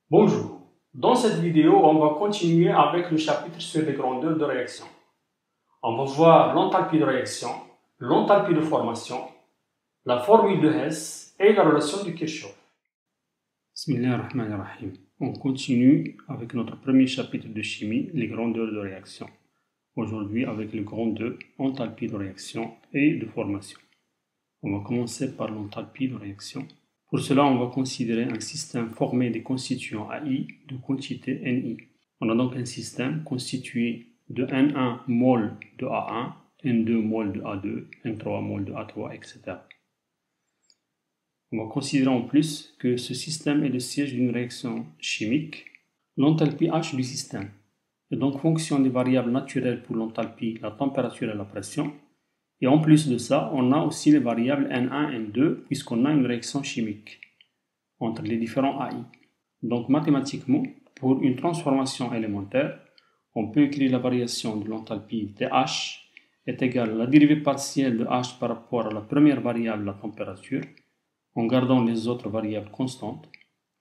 Bonjour, dans cette vidéo, on va continuer avec le chapitre sur les grandeurs de réaction. On va voir l'enthalpie de réaction, l'enthalpie de formation, la formule de Hess et la relation de Kirchhoff. Bismillahirrahmanirrahim. On continue avec notre premier chapitre de chimie, les grandeurs de réaction. Aujourd'hui avec les grandeurs, enthalpie de réaction et de formation. On va commencer par l'enthalpie de réaction. Pour cela, on va considérer un système formé des constituants AI de quantité Ni. On a donc un système constitué de N1 mol de A1, N2 mol de A2, N3 mol de A3, etc. On va considérer en plus que ce système est le siège d'une réaction chimique. L'enthalpie H du système est donc fonction des variables naturelles pour l'enthalpie, la température et la pression. Et en plus de ça, on a aussi les variables N1 et N2 puisqu'on a une réaction chimique entre les différents AI. Donc mathématiquement, pour une transformation élémentaire, on peut écrire la variation de l'enthalpie dH est égale à la dérivée partielle de H par rapport à la première variable, la température, en gardant les autres variables constantes,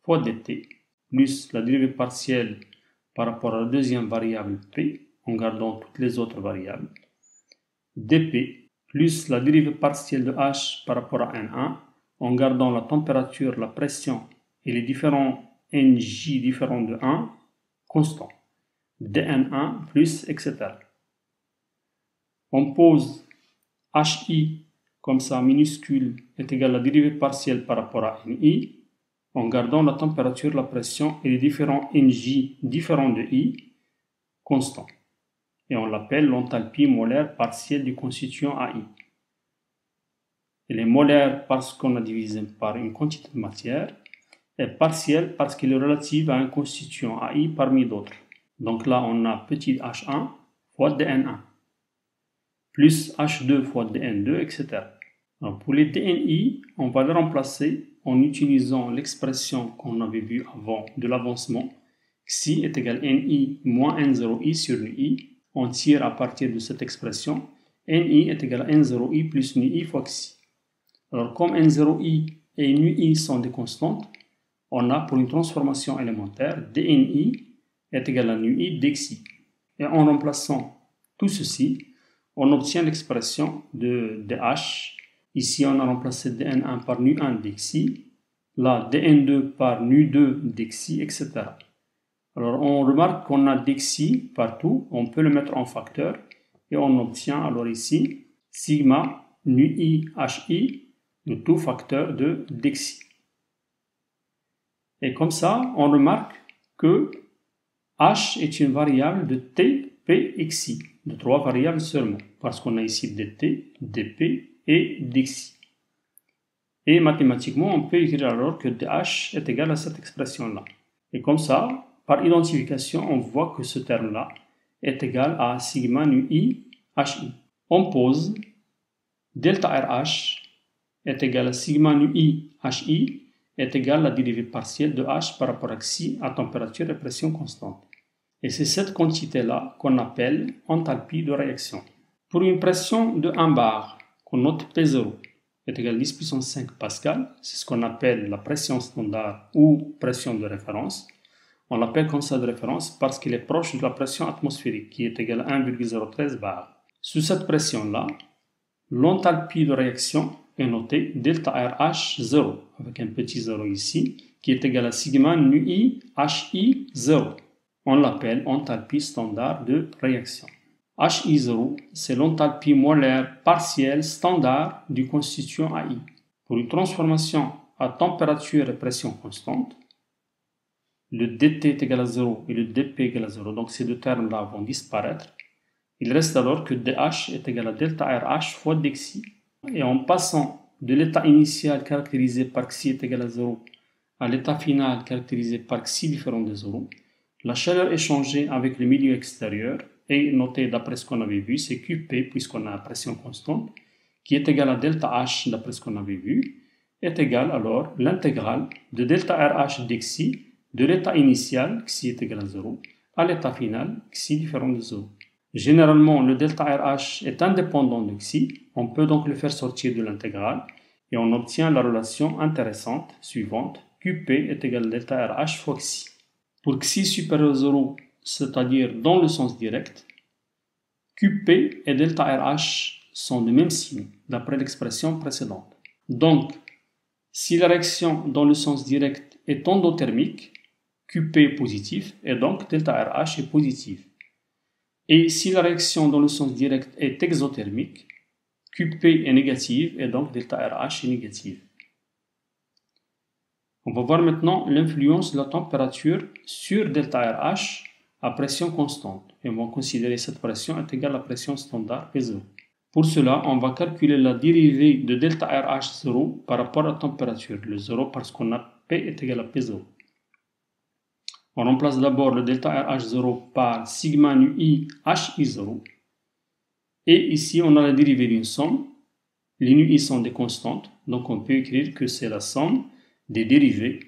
fois dt, plus la dérivée partielle par rapport à la deuxième variable P, en gardant toutes les autres variables, dP, plus la dérivée partielle de H par rapport à N1, en gardant la température, la pression et les différents Nj différents de 1 constants, dN1 plus, etc. On pose Hi comme ça, minuscule, est égal à la dérivée partielle par rapport à Ni, en gardant la température, la pression et les différents Nj différents de I constants. Et on l'appelle l'enthalpie molaire partielle du constituant AI. Elle est molaire parce qu'on a divisé par une quantité de matière, et partielle parce qu'elle est relative à un constituant AI parmi d'autres. Donc là, on a petit h1 fois dN1, plus h2 fois dN2, etc. Alors pour les dNi, on va les remplacer en utilisant l'expression qu'on avait vue avant de l'avancement. Xi est égal à Ni moins N0i sur Ni. On tire à partir de cette expression, Ni est égal à N0i plus NI fois Xi. Alors, comme N0i et NI sont des constantes, on a pour une transformation élémentaire, dNi est égal à NI dXi. Et en remplaçant tout ceci, on obtient l'expression de dH. Ici, on a remplacé dN1 par nu1 dXi, là dN2 par nu2 dXi, etc. Alors, on remarque qu'on a dXi partout, on peut le mettre en facteur, et on obtient alors ici sigma nu hi, le tout facteur de dXi. Et comme ça, on remarque que h est une variable de t, p, xi, de 3 variables seulement, parce qu'on a ici dt, dp et dxi. Et mathématiquement, on peut écrire alors que dh est égal à cette expression-là. Et comme ça, par identification, on voit que ce terme-là est égal à sigma nu i hi. On pose delta RH est égal à sigma nu i hi est égal à la dérivée partielle de h par rapport à xi à température et pression constante. Et c'est cette quantité-là qu'on appelle enthalpie de réaction. Pour une pression de 1 bar, qu'on note P0, est égal à 10 puissance 5 pascal, c'est ce qu'on appelle la pression standard ou pression de référence. On l'appelle comme ça de référence parce qu'il est proche de la pression atmosphérique qui est égale à 1,013 bar. Sous cette pression-là, l'enthalpie de réaction est notée delta RH 0 avec un petit 0 ici qui est égal à sigma nu i hi 0. On l'appelle enthalpie standard de réaction. Hi0, c'est l'enthalpie molaire partielle standard du constituant AI. Pour une transformation à température et pression constante, le dt est égal à 0 et le dp est égal à 0, donc ces deux termes-là vont disparaître. Il reste alors que dh est égal à delta RH fois dxi. Et en passant de l'état initial caractérisé par xi est égal à 0 à l'état final caractérisé par xi différent de 0, la chaleur échangée avec le milieu extérieur est notée d'après ce qu'on avait vu, c'est Qp puisqu'on a la pression constante, qui est égale à delta H d'après ce qu'on avait vu, est égale alors l'intégrale de delta RH dxi de l'état initial, xi est égal à 0, à l'état final, xi différent de 0. Généralement, le delta RH est indépendant de xi, on peut donc le faire sortir de l'intégrale, et on obtient la relation intéressante suivante, Qp est égal à delta RH fois xi. Pour xi supérieur à 0, c'est-à-dire dans le sens direct, QP et delta RH sont de même signe, d'après l'expression précédente. Donc, si la réaction dans le sens direct est endothermique, QP est positif et donc delta RH est positif. Et si la réaction dans le sens direct est exothermique, QP est négative et donc delta RH est négative. On va voir maintenant l'influence de la température sur delta RH à pression constante. Et on va considérer cette pression est égale à la pression standard P0. Pour cela, on va calculer la dérivée de delta RH0 par rapport à la température. Le 0 parce qu'on a P est égal à P0. On remplace d'abord le delta RH0 par sigma nu i HI0. Et ici, on a la dérivée d'une somme. Les nu i sont des constantes, donc on peut écrire que c'est la somme des dérivées.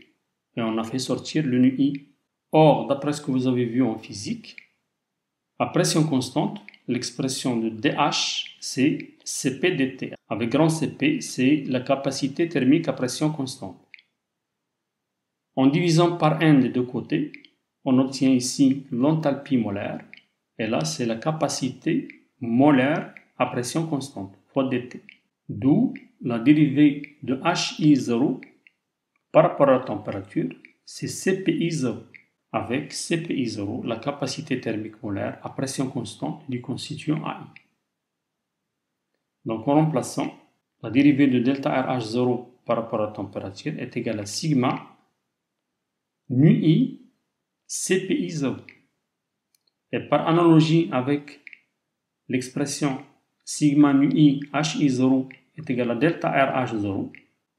Et on a fait sortir le nu i. Or, d'après ce que vous avez vu en physique, à pression constante, l'expression de dH, c'est Cp dt. Avec grand Cp, c'est la capacité thermique à pression constante. En divisant par n des deux côtés, on obtient ici l'enthalpie molaire. Et là, c'est la capacité molaire à pression constante, fois dt. D'où la dérivée de HI0 par rapport à la température, c'est CPI0. Avec CPI0, la capacité thermique molaire à pression constante du constituant AI. Donc en remplaçant, la dérivée de delta RH0 par rapport à la température est égale à sigma nu i CPI0. Et par analogie avec l'expression sigma nu i HI0 est égale à delta RH0,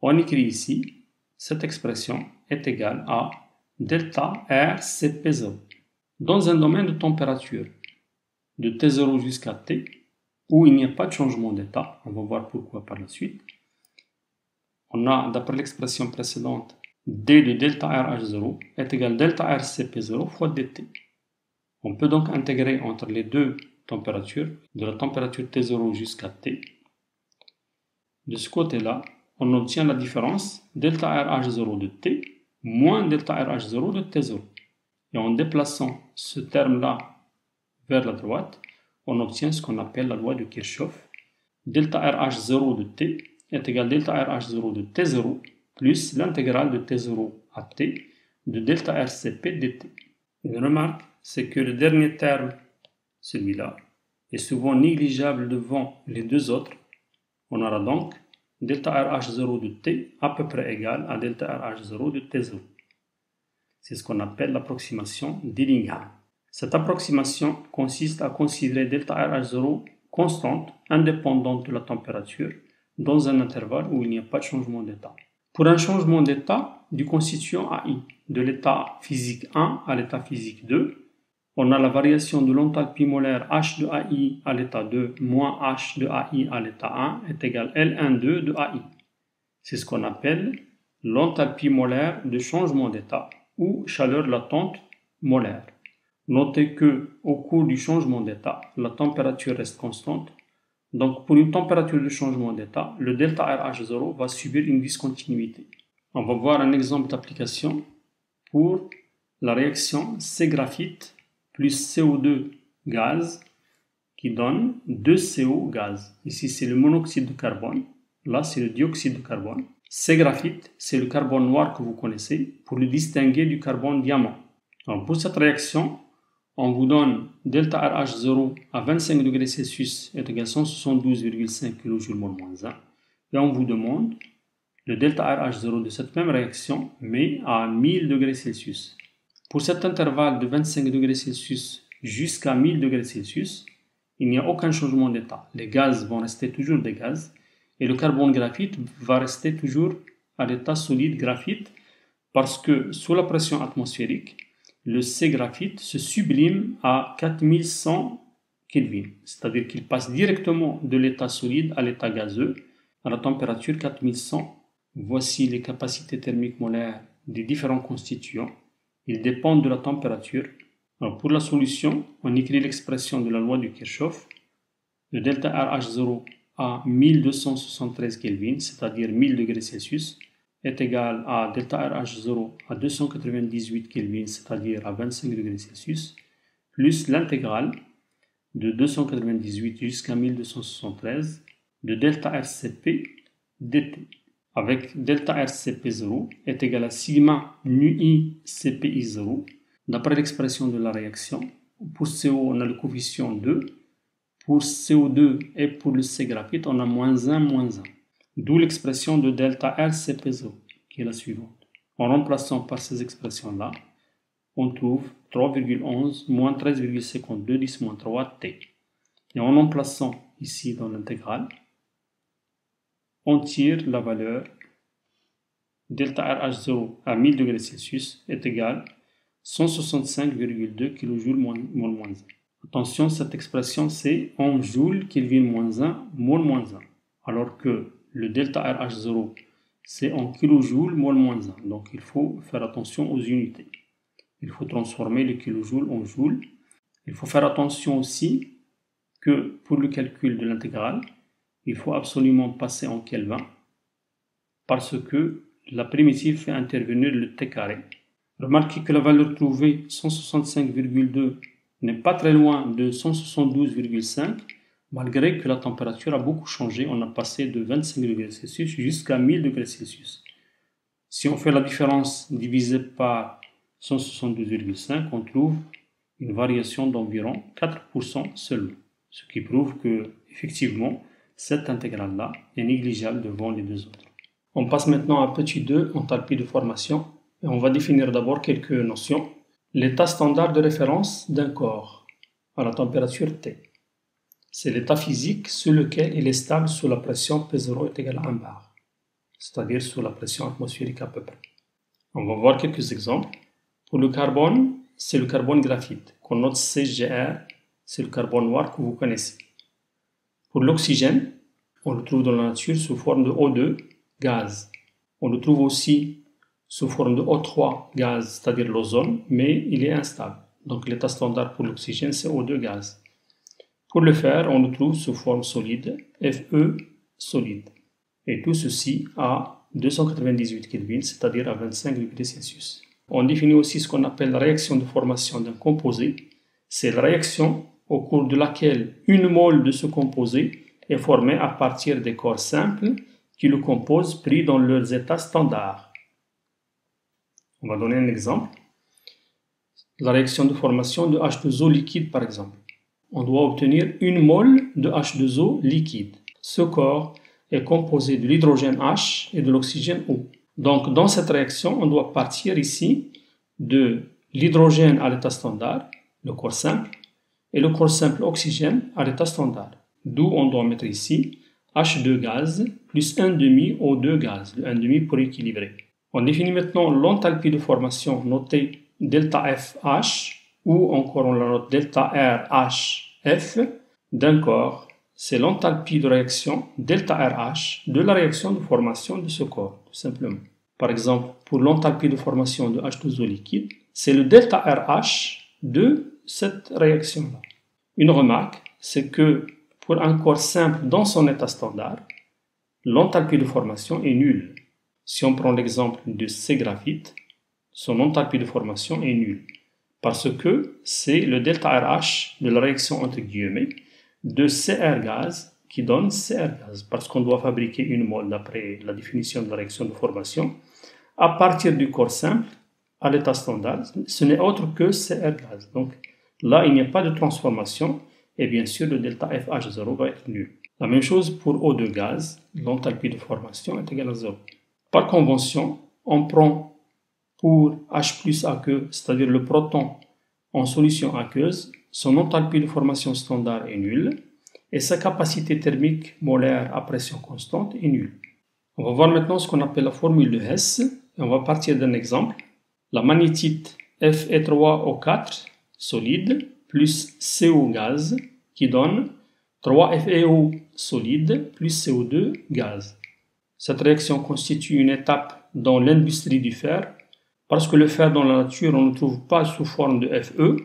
on écrit ici, cette expression est égale à delta R Cp0. Dans un domaine de température de T0 jusqu'à T, où il n'y a pas de changement d'état, on va voir pourquoi par la suite, on a, d'après l'expression précédente, D de delta RH0 est égal à delta R Cp0 fois dt. On peut donc intégrer entre les deux températures, de la température T0 jusqu'à T. De ce côté-là, on obtient la différence delta RH0 de T moins delta RH0 de T0. Et en déplaçant ce terme-là vers la droite, on obtient ce qu'on appelle la loi de Kirchhoff. Delta RH0 de T est égal à delta RH0 de T0 plus l'intégrale de T0 à T de delta RCP dt. Une remarque, c'est que le dernier terme, celui-là, est souvent négligeable devant les deux autres. On aura donc delta RH0 de T à peu près égal à delta RH0 de T0. C'est ce qu'on appelle l'approximation d'Illingham. Cette approximation consiste à considérer delta RH0 constante, indépendante de la température, dans un intervalle où il n'y a pas de changement d'état. Pour un changement d'état du constituant AI, de l'état physique 1 à l'état physique 2, on a la variation de l'enthalpie molaire H de AI à l'état 2 moins H de AI à l'état 1 est égal à L12 de AI. C'est ce qu'on appelle l'enthalpie molaire de changement d'état ou chaleur latente molaire. Notez que au cours du changement d'état, la température reste constante. Donc pour une température de changement d'état, le delta RH0 va subir une discontinuité. On va voir un exemple d'application pour la réaction C-graphite plus CO2 gaz qui donne 2CO gaz. Ici c'est le monoxyde de carbone, là c'est le dioxyde de carbone. C-graphite, c'est le carbone noir que vous connaissez, pour le distinguer du carbone diamant. Alors pour cette réaction, on vous donne delta RH0 à 25 degrés Celsius est égal à 172,5 kJ-1, et on vous demande le delta RH0 de cette même réaction, mais à 1000 degrés Celsius. Pour cet intervalle de 25 degrés Celsius jusqu'à 1000 degrés Celsius, il n'y a aucun changement d'état. Les gaz vont rester toujours des gaz, et le carbone graphite va rester toujours à l'état solide graphite, parce que sous la pression atmosphérique, le C-graphite se sublime à 4100 Kelvin, c'est-à-dire qu'il passe directement de l'état solide à l'état gazeux à la température 4100. Voici les capacités thermiques molaires des différents constituants. Ils dépendent de la température. Alors pour la solution, on écrit l'expression de la loi de Kirchhoff. Le delta RH0 à 1273 Kelvin, c'est-à-dire 1000 degrés Celsius, est égal à delta RH0 à 298 Kelvin, c'est-à-dire à 25 degrés Celsius, plus l'intégrale de 298 jusqu'à 1273 de delta RCP dt, avec delta RCP0 est égal à sigma nu i CPI0. D'après l'expression de la réaction, pour CO, on a le coefficient 2, pour CO2 et pour le C-graphite, on a -1, -1. D'où l'expression de delta RCP0, qui est la suivante. En remplaçant par ces expressions-là, on trouve 3,11 moins 13,52 10-3 T. Et en emplaçant ici dans l'intégrale, on tire la valeur delta RH0 à 1000 degrés Celsius est égal à 165,2 kJ mol -1. Attention, cette expression c'est en joule Kelvin -1 mol -1, alors que le delta RH0 c'est en kilojoule mol -1. Donc il faut faire attention aux unités. Il faut transformer le kilojoule en joule. Il faut faire attention aussi que pour le calcul de l'intégrale, il faut absolument passer en Kelvin parce que la primitive fait intervenir le T carré. Remarquez que la valeur trouvée, 165,2, n'est pas très loin de 172,5, malgré que la température a beaucoup changé. On a passé de 25 degrés Celsius jusqu'à 1000 degrés Celsius. Si on fait la différence divisée par 172,5, on trouve une variation d'environ 4% seulement. Ce qui prouve que, effectivement, cette intégrale-là est négligeable devant les deux autres. On passe maintenant à petit 2, enthalpie de formation, et on va définir d'abord quelques notions. L'état standard de référence d'un corps à la température T. C'est l'état physique sous lequel il est stable sous la pression P0 est égale à 1 bar, c'est-à-dire sous la pression atmosphérique à peu près. On va voir quelques exemples. Pour le carbone, c'est le carbone graphite, qu'on note CGR, c'est le carbone noir que vous connaissez. Pour l'oxygène, on le trouve dans la nature sous forme de O2, gaz. On le trouve aussi sous forme de O3, gaz, c'est-à-dire l'ozone, mais il est instable. Donc l'état standard pour l'oxygène, c'est O2, gaz. Pour le fer, on le trouve sous forme solide, Fe, solide. Et tout ceci à 298 Kelvin, c'est-à-dire à 25 degrés Celsius. On définit aussi ce qu'on appelle la réaction de formation d'un composé. C'est la réaction au cours de laquelle une mole de ce composé est formée à partir des corps simples qui le composent pris dans leurs états standards. On va donner un exemple. La réaction de formation de H2O liquide par exemple. On doit obtenir une mole de H2O liquide. Ce corps est composé de l'hydrogène H et de l'oxygène O. Donc dans cette réaction, on doit partir ici de l'hydrogène à l'état standard, le corps simple, et le corps simple oxygène à l'état standard. D'où on doit mettre ici H2 gaz plus 1,5 O2 gaz, le 1,5 pour équilibrer. On définit maintenant l'enthalpie de formation notée delta FH, ou encore on la note delta RHF d'un corps. C'est l'enthalpie de réaction delta RH de la réaction de formation de ce corps, tout simplement. Par exemple, pour l'enthalpie de formation de H2O liquide, c'est le delta RH de cette réaction-là. Une remarque, c'est que pour un corps simple dans son état standard, l'enthalpie de formation est nulle. Si on prend l'exemple de C-graphite, son enthalpie de formation est nulle. Parce que c'est le delta RH de la réaction entre guillemets de Cr gaz qui donne Cr gaz. Parce qu'on doit fabriquer une mole d'après la définition de la réaction de formation à partir du corps simple à l'état standard. Ce n'est autre que Cr gaz. Donc là, il n'y a pas de transformation et bien sûr le delta FH0 va être nul. La même chose pour O2 gaz, l'enthalpie de formation est égale à 0. Par convention, on prend pour H plus aqueux, c'est-à-dire le proton en solution aqueuse, son enthalpie de formation standard est nulle et sa capacité thermique molaire à pression constante est nulle. On va voir maintenant ce qu'on appelle la formule de Hess et on va partir d'un exemple. La magnétite Fe3O4 solide plus CO gaz qui donne 3FeO solide plus CO2 gaz. Cette réaction constitue une étape dans l'industrie du fer parce que le fer dans la nature on ne le trouve pas sous forme de Fe,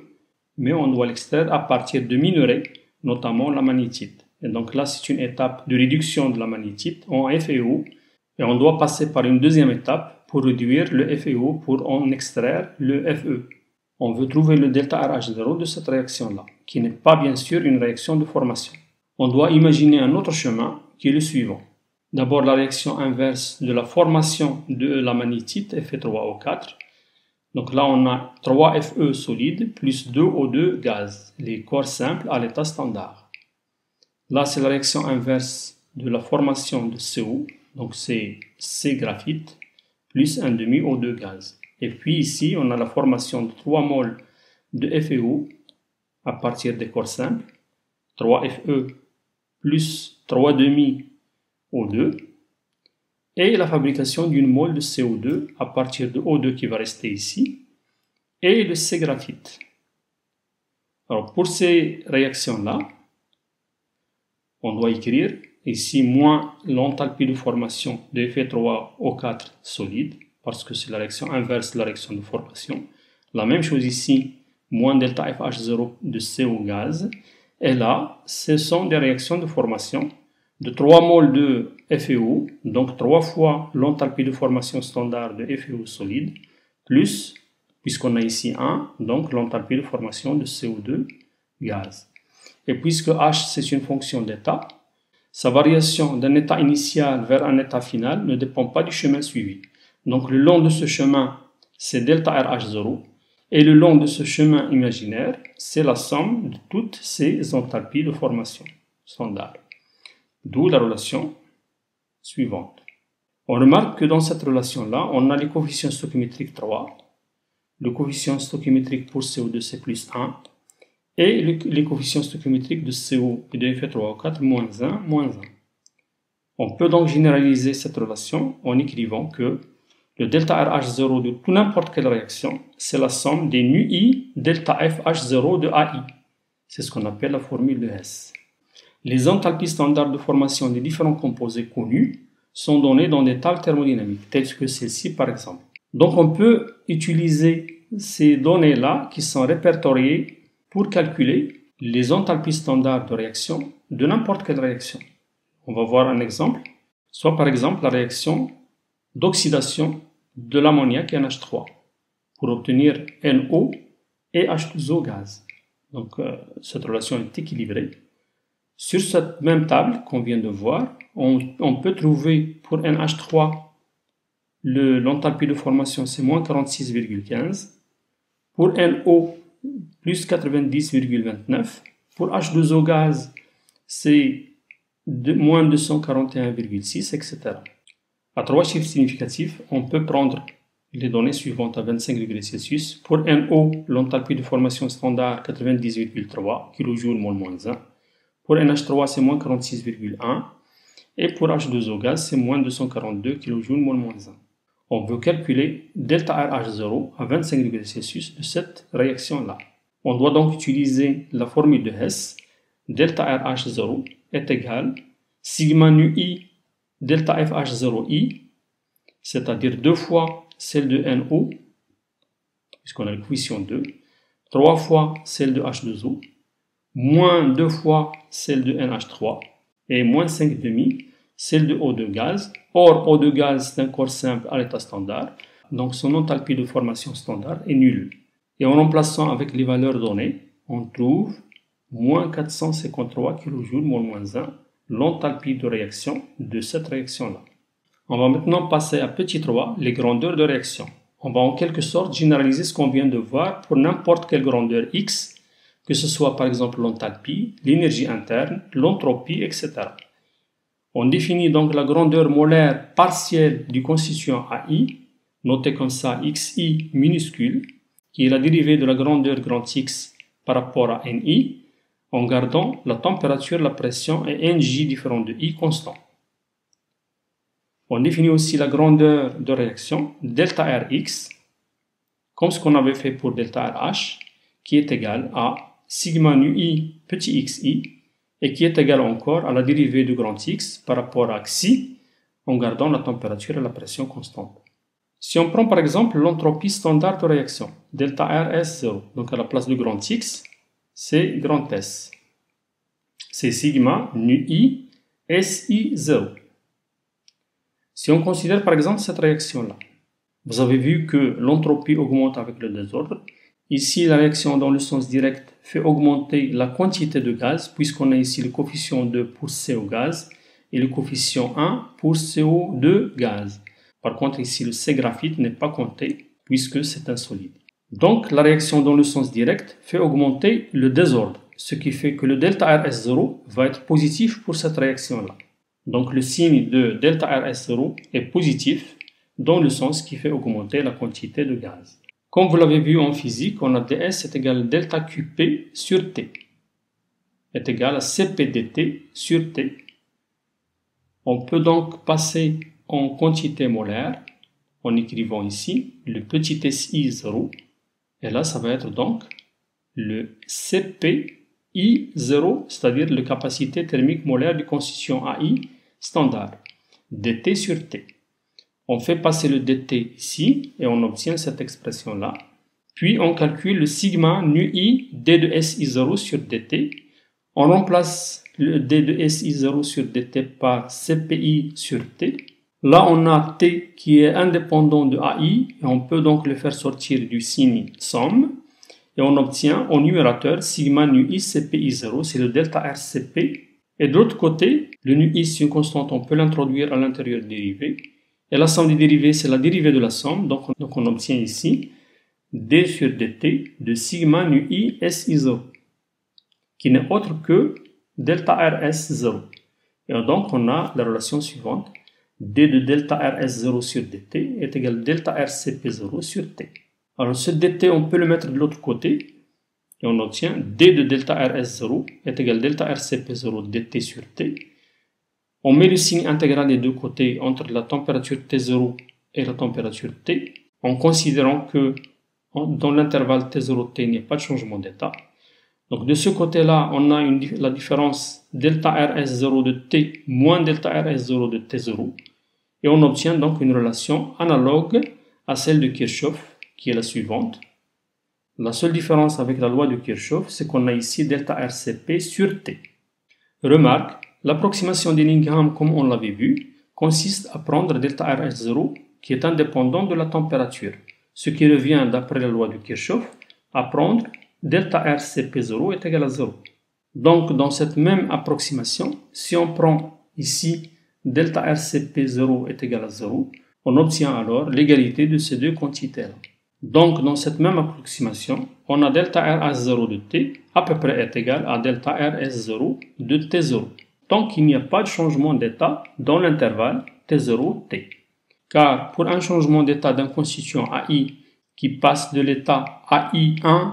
mais on doit l'extraire à partir de minerais, notamment la magnétite. Et donc là c'est une étape de réduction de la magnétite en FeO Et on doit passer par une deuxième étape pour réduire le FeO pour en extraire le Fe. On veut trouver le delta RH0 de cette réaction-là, qui n'est pas bien sûr une réaction de formation. On doit imaginer un autre chemin qui est le suivant. D'abord la réaction inverse de la formation de la magnétite Fe3O4. Donc là on a 3 Fe solide plus 2 O2 gaz, les corps simples à l'état standard. Là c'est la réaction inverse de la formation de CO, donc c'est C graphite plus 1,5 O2 gaz. Et puis ici on a la formation de 3 moles de FeO à partir des corps simples, 3 Fe plus 3,5 O2, et la fabrication d'une mole de CO2 à partir de O2 qui va rester ici, et le C graphite. Alors pour ces réactions-là, on doit écrire ici moins l'enthalpie de formation de Fe3O4 solide, parce que c'est la réaction inverse de la réaction de formation. La même chose ici, moins delta FH0 de CO gaz. Et là, ce sont des réactions de formation de 3 moles de FeO, donc 3 fois l'enthalpie de formation standard de FeO solide, plus, puisqu'on a ici 1, donc l'enthalpie de formation de CO2 gaz. Et puisque H c'est une fonction d'état, sa variation d'un état initial vers un état final ne dépend pas du chemin suivi. Donc le long de ce chemin, c'est delta RH0, et le long de ce chemin imaginaire, c'est la somme de toutes ces enthalpies de formation standard. D'où la relation suivante. On remarque que dans cette relation-là, on a les coefficients stoichiométriques 3, le coefficient stoichiométrique pour CO2 c'est plus 1, et les coefficients stoichiométriques de CO et de Fe3O4 moins 1, moins 1. On peut donc généraliser cette relation en écrivant que le delta RH0 de tout n'importe quelle réaction, c'est la somme des nu-I delta FH0 de AI. C'est ce qu'on appelle la formule de Hess. Les enthalpies standards de formation des différents composés connus sont données dans des tables thermodynamiques, telles que celle-ci par exemple. Donc on peut utiliser ces données-là qui sont répertoriées pour calculer les enthalpies standards de réaction de n'importe quelle réaction. On va voir un exemple, soit par exemple la réaction d'oxydation de l'ammoniac NH3 pour obtenir NO et H2O gaz. Donc cette relation est équilibrée. Sur cette même table qu'on vient de voir, on peut trouver pour NH3 l'enthalpie de formation c'est moins 46,15, pour NO plus 90,29, pour H2O gaz c'est moins 241,6, etc. À 3 chiffres significatifs, on peut prendre les données suivantes à 25 degrés Celsius. Pour NO, l'enthalpie de formation standard 90,3 kJ mol moins 1. Pour NH3, c'est moins 46,1. Et pour H2O gaz, c'est moins 242 kJ mol moins 1. On veut calculer delta RH0 à 25 degrés Celsius de cette réaction-là. On doit donc utiliser la formule de Hess. Delta RH0 est égal sigma nu I delta FH0I, c'est-à-dire 2 fois celle de NO, puisqu'on a le coefficient 2, 3 fois celle de H2O, moins 2 fois celle de NH3, et moins 5,5 celle de O2 gaz. Or, O2 gaz, c'est un corps simple à l'état standard, donc son enthalpie de formation standard est nulle. Et en remplaçant avec les valeurs données, on trouve moins 453 kJ mol moins 1, l'enthalpie de réaction de cette réaction-là. On va maintenant passer à petit 3, les grandeurs de réaction. On va en quelque sorte généraliser ce qu'on vient de voir pour n'importe quelle grandeur X, que ce soit par exemple l'enthalpie, l'énergie interne, l'entropie, etc. On définit donc la grandeur molaire partielle du constituant AI, noté comme ça XI minuscule, qui est la dérivée de la grandeur grand X par rapport à NI, en gardant la température, la pression et NJ différent de I constant. On définit aussi la grandeur de réaction, delta Rx, comme ce qu'on avait fait pour delta RH, qui est égal à sigma nu I petit xi, et qui est égal encore à la dérivée de grand X par rapport à xi, en gardant la température et la pression constante. Si on prend par exemple l'entropie standard de réaction, delta RS0, donc à la place de grand X, c'est grand S. C'est sigma nu I SI0. Si on considère par exemple cette réaction-là, vous avez vu que l'entropie augmente avec le désordre. Ici, la réaction dans le sens direct fait augmenter la quantité de gaz, puisqu'on a ici le coefficient 2 pour CO gaz et le coefficient 1 pour CO2 gaz. Par contre, ici, le C graphite n'est pas compté, puisque c'est un solide. Donc, la réaction dans le sens direct fait augmenter le désordre, ce qui fait que le delta RS0 va être positif pour cette réaction-là. Donc, le signe de delta RS0 est positif dans le sens qui fait augmenter la quantité de gaz. Comme vous l'avez vu en physique, on a ds est égal à delta QP sur T est égal à CP dt sur T. On peut donc passer en quantité molaire en écrivant ici le petit SI0 et là ça va être donc le CPI0, c'est-à-dire la capacité thermique molaire du constituant AI standard dt sur T. On fait passer le dt ici et on obtient cette expression-là. Puis on calcule le sigma nu i d de SI0 sur dt. On remplace le d de SI0 sur dt par CPI sur T. Là, on a T qui est indépendant de AI et on peut donc le faire sortir du signe somme. Et on obtient au numérateur sigma nu i CPI0, c'est le delta RCP. Et de l'autre côté, le nu i, c'est une constante, on peut l'introduire à l'intérieur de dérivée. Et la somme des dérivées, c'est la dérivée de la somme. Donc on obtient ici d sur dt de sigma nu i SI0, qui n'est autre que delta RS0. Et donc on a la relation suivante. d de delta RS0 sur dt est égal à delta RCP0 sur t. Alors ce dt, on peut le mettre de l'autre côté. Et on obtient d de delta RS0 est égal à delta RCP0 dt sur t. On met le signe intégral des deux côtés entre la température T0 et la température T, en considérant que dans l'intervalle T0T, il n'y a pas de changement d'état. Donc de ce côté-là, on a la différence delta RS0 de T moins delta RS0 de T0. Et on obtient donc une relation analogue à celle de Kirchhoff, qui est la suivante. La seule différence avec la loi de Kirchhoff, c'est qu'on a ici delta RCP sur T. Remarque, l'approximation d'Inningham, comme on l'avait vu, consiste à prendre delta RS0 qui est indépendant de la température, ce qui revient, d'après la loi de Kirchhoff, à prendre delta RCP0 est égal à 0. Donc, dans cette même approximation, si on prend ici delta RCP0 est égal à 0, on obtient alors l'égalité de ces deux quantités-là. Donc, dans cette même approximation, on a delta RS0 de T à peu près est égal à delta RS0 de T0. Donc, il n'y a pas de changement d'état dans l'intervalle T0-T. Car pour un changement d'état d'un constituant AI qui passe de l'état AI1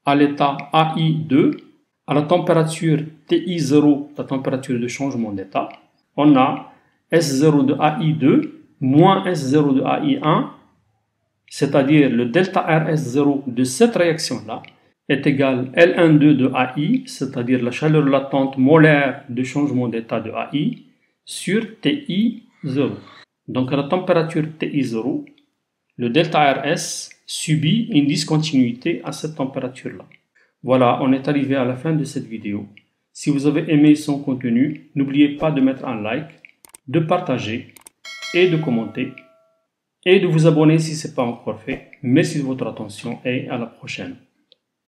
à l'état AI2, à la température TI0, la température de changement d'état, on a S0 de AI2 moins S0 de AI1, c'est-à-dire le delta RS0 de cette réaction-là, est égal à L12 de AI, c'est-à-dire la chaleur latente molaire de changement d'état de AI, sur TI0. Donc à la température TI0, le delta RS subit une discontinuité à cette température-là. Voilà, on est arrivé à la fin de cette vidéo. Si vous avez aimé son contenu, n'oubliez pas de mettre un like, de partager et de commenter, et de vous abonner si ce n'est pas encore fait. Merci de votre attention et à la prochaine.